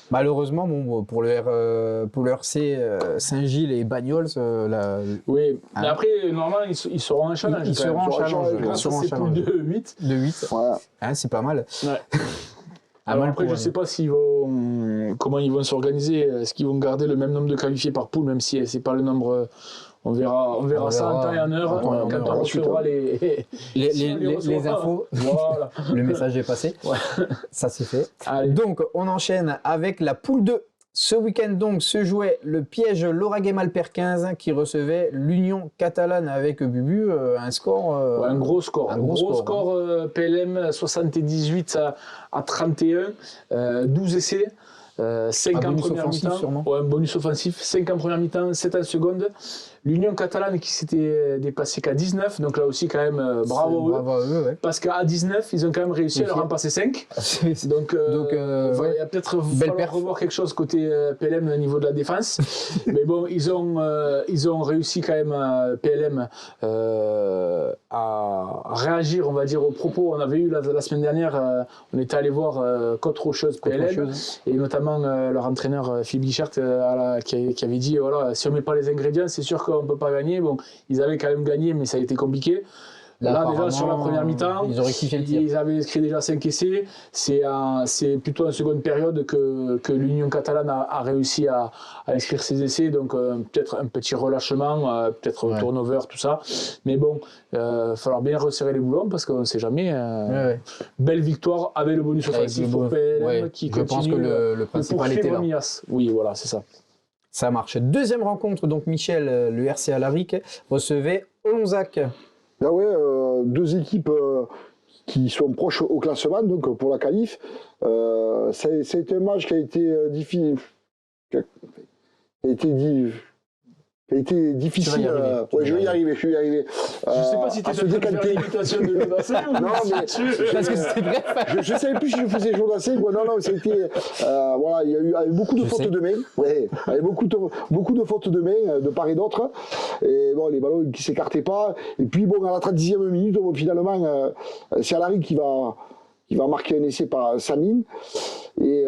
Malheureusement, pour le RC Saint-Gilles et Bagnols, Oui, mais après, normalement, ils seront en challenge. Ils seront en challenge. Grâce à ces poules de 8. de 8. Voilà. Hein, c'est pas mal. Ouais. Ah, Alors mal après, pour je eux. sais pas comment ils vont s'organiser. Est-ce qu'ils vont garder le même nombre de qualifiés par poule, même si c'est pas le nombre. On verra ça en temps et en heure En temps et en quand heure, on ensuite, recevra Les infos, Voilà. le message est passé. Ouais. Ça c'est fait. Allez. Donc, on enchaîne avec la poule 2. Ce week-end, donc, se jouait le piège Lauragais-Malperquin qui recevait l'Union catalane avec Bubu. Un score. Ouais, un gros score. Un gros score, PLM 78 à 31, 12 essais. 5 Un en bonus première offensif, mi-temps. sûrement. Ouais, un bonus offensif. 5 en première mi-temps, 7 en seconde. L'Union catalane qui s'était dépassée qu'à 19. Donc là aussi, quand même, bravo à eux. Bravo à eux, ouais. Parce qu'à 19, ils ont quand même réussi à leur en passer 5. Donc, il va peut-être falloir revoir quelque chose côté PLM au niveau de la défense. Mais bon, ils ont réussi quand même, PLM, à réagir, on va dire, aux propos. On avait eu la semaine dernière, on était allé voir Côte Rocheuse PLM, et notamment leur entraîneur Philippe Guichert qui avait dit voilà, si on ne met pas les ingrédients, c'est sûr qu'on ne peut pas gagner. Bon, ils avaient quand même gagné, mais ça a été compliqué. Là, déjà, sur la première mi-temps, ils ont rectifié le tir. Ils avaient inscrit déjà 5 essais. C'est plutôt en seconde période que l'Union catalane a réussi à inscrire ses essais. Donc, peut-être un petit relâchement, peut-être turnover, tout ça. Mais bon, il va falloir bien resserrer les boulons parce qu'on ne sait jamais. Belle victoire avec le bonus offensif pour PLM qui je continue. pense que le principal était là. Mias. Oui, voilà, c'est ça. Ça marche. Deuxième rencontre, donc Michel, le RC Alaric, recevait Olonzac. Ah ouais, deux équipes qui sont proches au classement, donc pour la qualif. C'est un match qui a été difficile. Qui a été difficile. Je vais y arriver. Je ne sais pas si tu étais en train de faire l'imitation de Jodassin ou non, mais Parce que c'était vrai. je ne savais plus si je faisais Jodassin. Non, ça a été. Voilà, il y a eu beaucoup de fautes de main. Ouais, il y a beaucoup de fautes de main de part et d'autre. Et bon, les ballons qui ne s'écartaient pas. Et puis, bon, à la 30e minute, finalement, c'est Alaric qui va marquer un essai par Samine. Et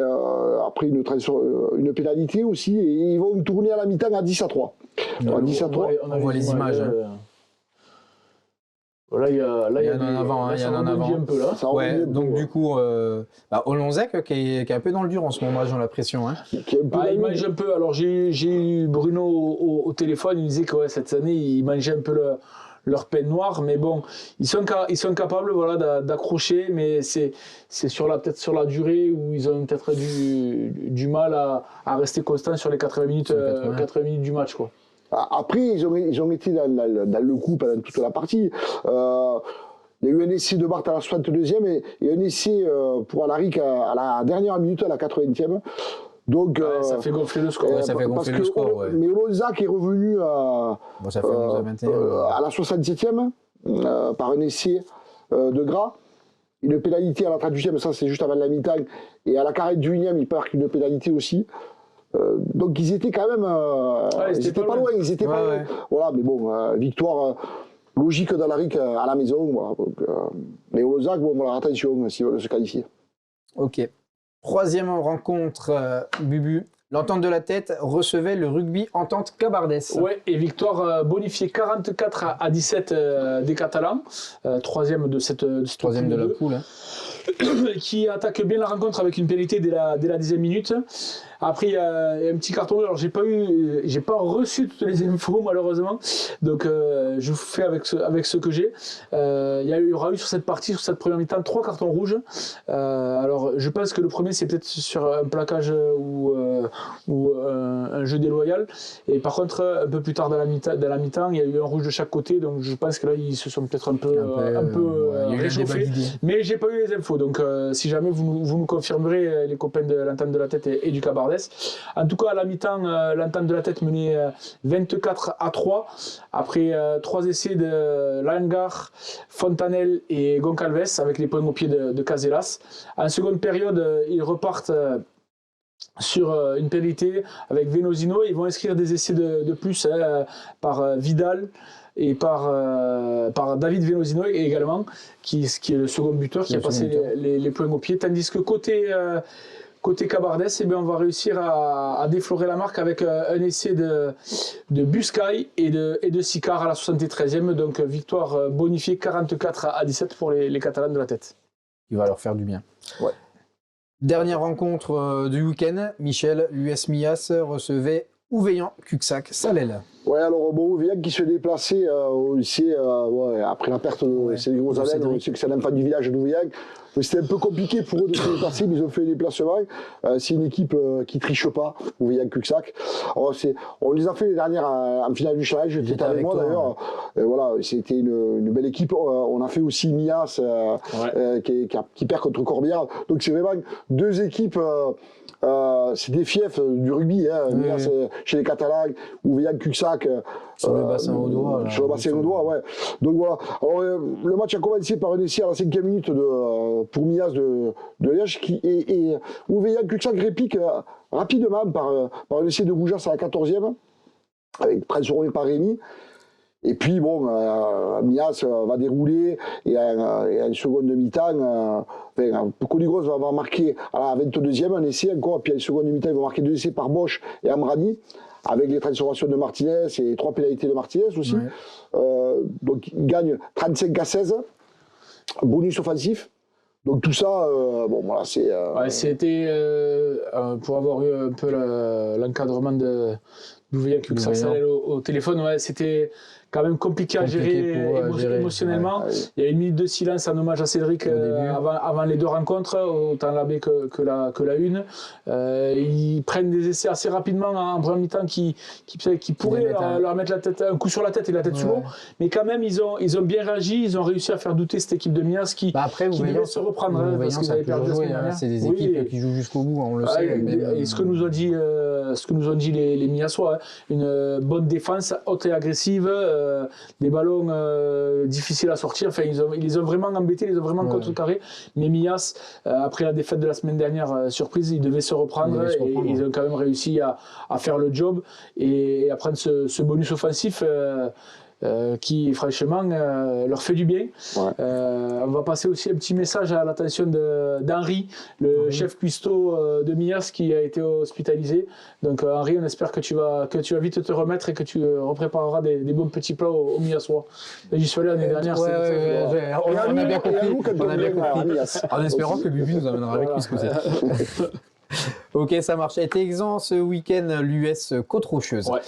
après, une pénalité aussi. Et ils vont tourner à la mi-temps à 10-3. On voit les images. Là, il y a en avant. Il y en a en avant. Un peu, là. Ouais, donc du coup, Olonzac qui est un peu dans le dur en ce moment, j'ai l'impression. Hein. Il mange un peu. Alors, j'ai eu Bruno au téléphone, il disait que cette année, il mangeait un peu leur peine noire, mais bon, ils sont capables d'accrocher, mais c'est peut-être sur la durée où ils ont peut-être du mal à rester constants sur les 80 minutes du match, quoi. Après, ils ont été dans le coup pendant toute la partie. Il y a eu un essai de Barthes à la 62e et un essai pour Alaric à la dernière minute, à la 80e. Donc, ça fait gonfler le score. Mais Olonzac est revenu à la 67e par un essai de Gras. Une pénalité à la 38e, ça c'est juste avant la mi-temps. Et à la 41e, il marque une pénalité aussi. Donc ils étaient quand même ils étaient pas loin, ils étaient pas loin. Voilà, mais bon, victoire logique d'Alaric à la maison. Voilà, donc, mais Olonzac, attention s'ils veulent se qualifier. Ok. Troisième rencontre, Bubu. L'Entente de la Tête recevait le rugby Entente Cabardès. Ouais, et victoire bonifiée 44 à 17 des Catalans, troisième de cette troisième de la poule. Qui attaque bien la rencontre avec une pénalité dès la 10e minute. Après, il y a un petit carton. Alors, j'ai pas reçu toutes les infos, malheureusement. Donc, je vous fais avec ce que j'ai. Il y aura eu sur cette première mi-temps, 3 cartons rouges. Alors, je pense que le premier, c'est peut-être sur un plaquage où ou un jeu déloyal. Et par contre, un peu plus tard dans la mi-temps, il y a eu un rouge de chaque côté, donc je pense que là, ils se sont peut-être un peu réchauffés. Mais j'ai pas eu les infos, donc si jamais vous nous confirmerez, les copains de l'Entente de la Tête et du Cabardès. En tout cas, à la mi-temps, l'Entente de la Tête menait 24-3 après 3 essais de Langar, Fontanel et Goncalves avec les points au pied de Casellas. En seconde période, ils repartent sur une pénalité avec Venosino. Ils vont inscrire des essais de plus par Vidal et par David Venosino également, qui est le second buteur, qui a passé les points au pied. Tandis que côté Cabardès, eh bien, on va réussir à déflorer la marque avec un essai de Buscaï et de Sicard à la 73e. Donc victoire bonifiée 44-17 pour les Catalans de la Tête. Il va leur faire du bien. Ouais. Dernière rencontre du week-end, Michel, l'US Millas recevait Ouveillan, Cuxac, Salel. Ouais, alors bon, Ouveillan qui se déplaçait au lycée après la perte de Cédric Rosalène, on sait que c'est l'enfant du village d'Ouveillan. C'était un peu compliqué pour eux de se déplacer, mais ils ont fait des déplacements. C'est une équipe qui triche pas, Ouveillan, Cuxac. On les a fait les dernières en finale du challenge, j'étais avec moi d'ailleurs. Voilà, c'était une belle équipe. On a fait aussi Millas qui perd contre Corbière. Donc c'est vraiment deux équipes. C'est des fiefs du rugby, Millas, chez les Catalans, Ouveillan, Cuxac. Sur le bassin audois. Sur le bassin audois, ouais. Donc voilà. Alors, le match a commencé par un essai à la 5e minute pour Millas de Liège et Ouveillan, Cuxac réplique rapidement par un essai de Goujas à la 14e, avec transformé par Rémi. Et puis bon, Millas va dérouler et à une seconde mi-temps, Coligros va marquer à la 22e un essai encore, et puis à une seconde mi-temps, il va marquer 2 essais par Bosch et Amrani, avec les transformations de Martinez et 3 pénalités de Martinez aussi. Ouais. Donc il gagne 35-16, bonus offensif. Donc tout ça, bon voilà, c'est... C'était, pour avoir eu un peu l'encadrement d'Ouveillan Cuxac Salel au téléphone, c'était quand même compliqué à gérer émotionnellement. Ouais. Il y a une minute de silence en hommage à Cédric avant les 2 rencontres, autant la B que la une. Ils prennent des essais assez rapidement en première mi-temps qui pourraient leur mettre un coup sur la tête et la tête sous l'eau. Mais quand même, ils ont bien réagi, ils ont réussi à faire douter cette équipe de Millas qui devait se reprendre parce qu'ils avaient perdu la semaine dernière. C'est des équipes qui jouent jusqu'au bout, on le sait. Et ce que nous ont dit les Millassois, une bonne défense haute et agressive, des ballons difficiles à sortir. Enfin, ils les ont vraiment embêtés, ils les ont vraiment contrecarrés. Mais Millas, après la défaite de la semaine dernière, surprise, ils devaient se reprendre et ils ont quand même réussi à faire le job et à prendre ce bonus offensif qui franchement leur fait du bien. On va passer aussi un petit message à l'attention d'Henri, le chef cuistot de Millas qui a été hospitalisé. Donc Henri, on espère que tu vas vite te remettre et que tu reprépareras des bons petits plats aux Millassois. J'y suis allé l'année dernière. On a bien compris. En espérant que Bubu nous amènera avec lui ce que c'est. Ok, ça marche. A été exempt ce week-end l'US Côte-Rocheuse. Ouais.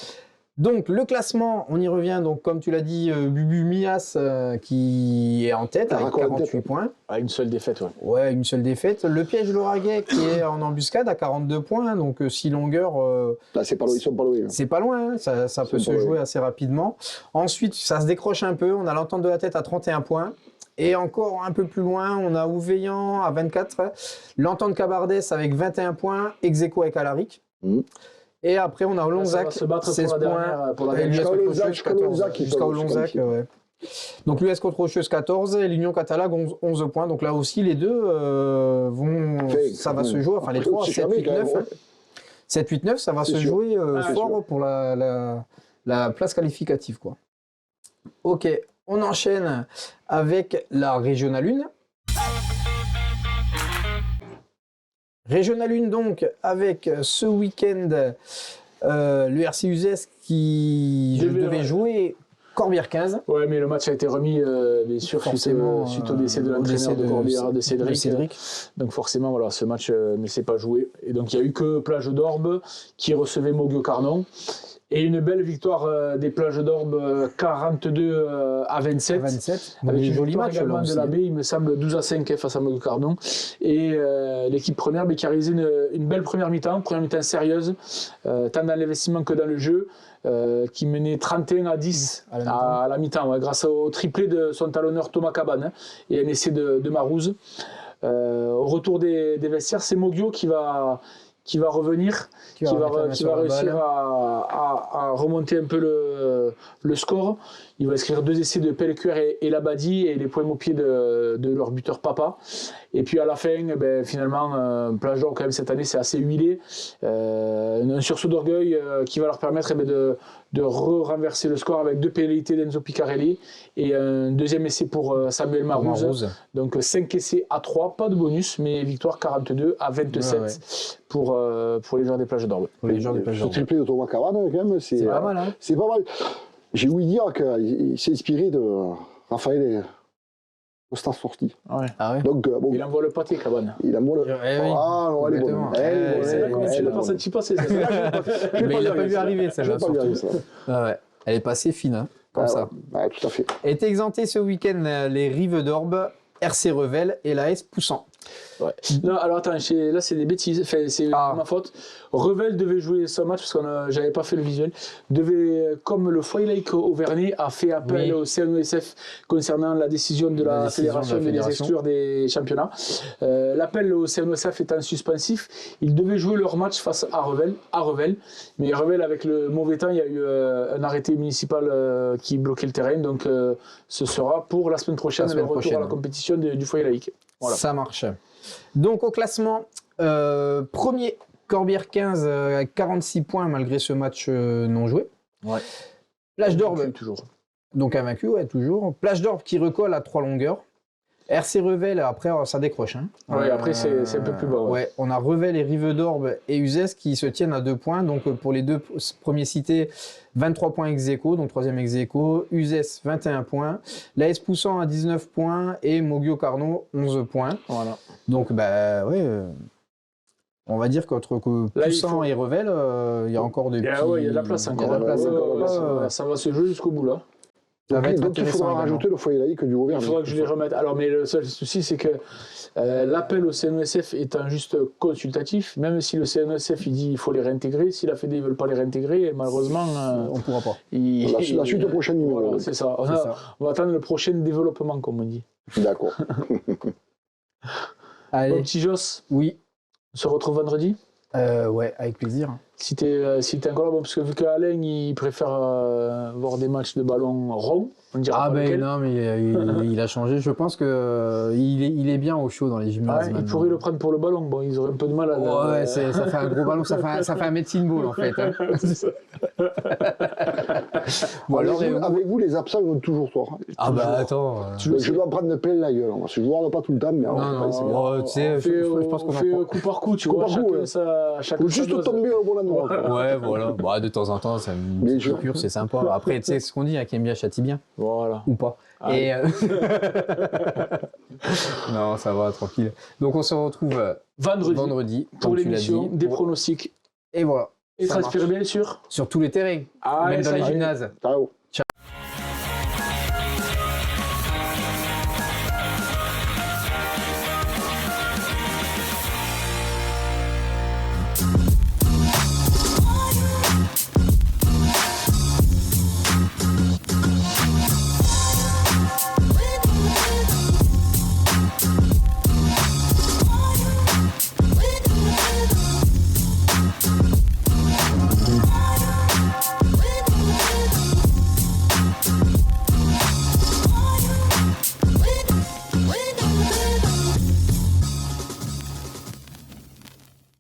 Donc le classement, on y revient, donc comme tu l'as dit, Bubu Millas qui est en tête avec 48 points. Ah, une seule défaite, ouais. Ouais, une seule défaite. Le Piège Lauragais qui est en embuscade à 42 points, donc 6 longueurs. Là, c'est pas loin, ils sont pas loin. C'est pas loin, hein, ça peut se jouer assez rapidement. Ensuite, ça se décroche un peu, on a l'Entente de la Tête à 31 points. Et encore un peu plus loin, on a Ouveillan à 24, l'Entente Cabardès avec 21 points, ex-aequo avec Alaric. Et après, on a Olonzac, 16 points, jusqu'à Olonzac. Ouais. Donc l'US Côte-Rocheuse 14 et l'Union Catalague 11 points. Donc là aussi, les deux ça va se jouer, enfin les trois, 7, 8, 9. 7, 8, 9, ça va se jouer fort pour la place qualificative, quoi. Ok, on enchaîne avec la Régionale 1. Régionale 1 donc, avec ce week-end le RC Uzès qui devait jouer Corbière 15. Ouais, mais le match a été remis bien sûr suite au décès de l'entraîneur de Corbière, de Cédric. Donc forcément, voilà, ce match ne s'est pas joué. Et donc il n'y a eu que Plage d'Orbe qui recevait Moguio Carnon. Et une belle victoire des Plages d'Orbe 42 à 27. 27. Avec Des une jolis victoire matchs également là de aussi. la baie, il me semble 12 à 5 face à Modo Cardon. Et l'équipe première qui a réalisé une belle première mi-temps sérieuse, tant dans l'investissement que dans le jeu, qui menait 31 à 10 à la mi-temps, ouais, grâce au triplé de son talonneur Thomas Cabane et un essai de Marouze. Au retour des vestiaires, c'est Mogio qui va revenir, qui va réussir à remonter un peu le score. Il va inscrire 2 essais de Pellecuer et Labadie et les points au pied de leur buteur Papa. Et puis à la fin, finalement, Plage d'Orbe quand même cette année c'est assez huilé. Un sursaut d'orgueil qui va leur permettre de renverser le score avec 2 pénalités d'Enzo Piccarelli et un deuxième essai pour Samuel Marouze. Donc 5 essais à 3, pas de bonus, mais victoire 42 à 27 pour les joueurs des Plages d'Orbe. Ce triplé de Thomas Cabane, quand même, c'est pas mal. Hein. C'est pas mal. J'ai ouï dire qu'il s'est inspiré de Raphaël Costa-Sorti. Ouais. Ah ouais. Donc, bon, Il envoie le pâté, Cabane. il envoie le. Ah non, elle est bonne. C'est là que tu l'as pas senti passer. Mais il n'a pas vu arriver celle-là. Je l'ai pas vu surtout. arriver, ça. Ouais. Elle est passée fine, hein, comme ça. Ouais, tout à fait. Est exempté ce week-end les Rives d'Orbe, RC Revel et l'AS Poussant. Ouais. Non, alors attends, là c'est des bêtises, enfin, c'est ma faute. Revel devait jouer ce match parce que j'avais pas fait le visuel. Comme le Foy Lake Auvergnat a fait appel au CNOSF concernant la décision de la fédération de les exclure des championnats. L'appel au CNOSF étant suspensif, ils devaient jouer leur match face à Revel. Mais Revel, avec le mauvais temps, il y a eu un arrêté municipal qui bloquait le terrain. Donc ce sera pour la semaine prochaine le retour à la compétition du Foy Lake. Voilà. Ça marche. Donc au classement, premier Corbière 15 avec 46 points malgré ce match non joué. Ouais. Plage d'Orbe, toujours. donc invaincu, ouais, toujours. Plage d'Orbe qui recolle à 3 longueurs. RC Revel, après ça décroche. Hein. Ouais, après c'est un peu plus bas. Ouais, on a Revel et Rive d'Orbe et Uzès qui se tiennent à 2 points. Donc pour les 2 premiers cités, 23 points ex aequo, donc 3e ex aequo. Uzès 21 points. L'AS Poussant à 19 points et Mogio Carnot 11 points. Voilà. Donc on va dire qu'entre Poussant et Revel, il y a encore des petits... il y a de la place encore. Ça va se jouer jusqu'au bout là. Donc il faudra rajouter le Foyer laïque du Auvergne. Il faudra que je les remette. Alors, mais le seul souci, c'est que l'appel au CNOSF étant juste consultatif, même si le CNOSF il dit qu'il faut les réintégrer, si la Fédé ne veut pas les réintégrer, malheureusement, on ne pourra pas. La suite au prochain numéro. Voilà, c'est ça. On va attendre le prochain développement, comme on dit. D'accord. Allez. Bon, petit Joss, Oui. on se retrouve vendredi. Ouais, avec plaisir. Si t'es encore là, bon, parce que vu qu'Alain il préfère voir des matchs de ballon rond, on dira pas lequel. Non, mais il a changé. Je pense que il est bien au chaud dans les gymnases. Il pourrait le prendre pour le ballon. Bon, ils auraient un peu de mal à. Ouais, ça fait un gros ballon, ça fait un médecine ball en fait. Hein. Bon, alors, avec vous, les absents vont toujours tort. Ah bah attends. Je dois en prendre plein la gueule. Je ne joue pas tout le temps, mais non, tu sais, je pense qu'on fait coup par coup, tu vois. Faut juste tomber au bon endroit. Ouais, voilà. Bah, de temps en temps, ça me piqûre, c'est sympa. Après, tu sais ce qu'on dit, qui aime bien châtie bien. Voilà. Ou pas. Et non, ça va, tranquille. Donc, on se retrouve vendredi pour l'émission des pronostics. Et voilà. Et transpirer bien sûr. Sur tous les terrains, même dans les gymnases. Ciao.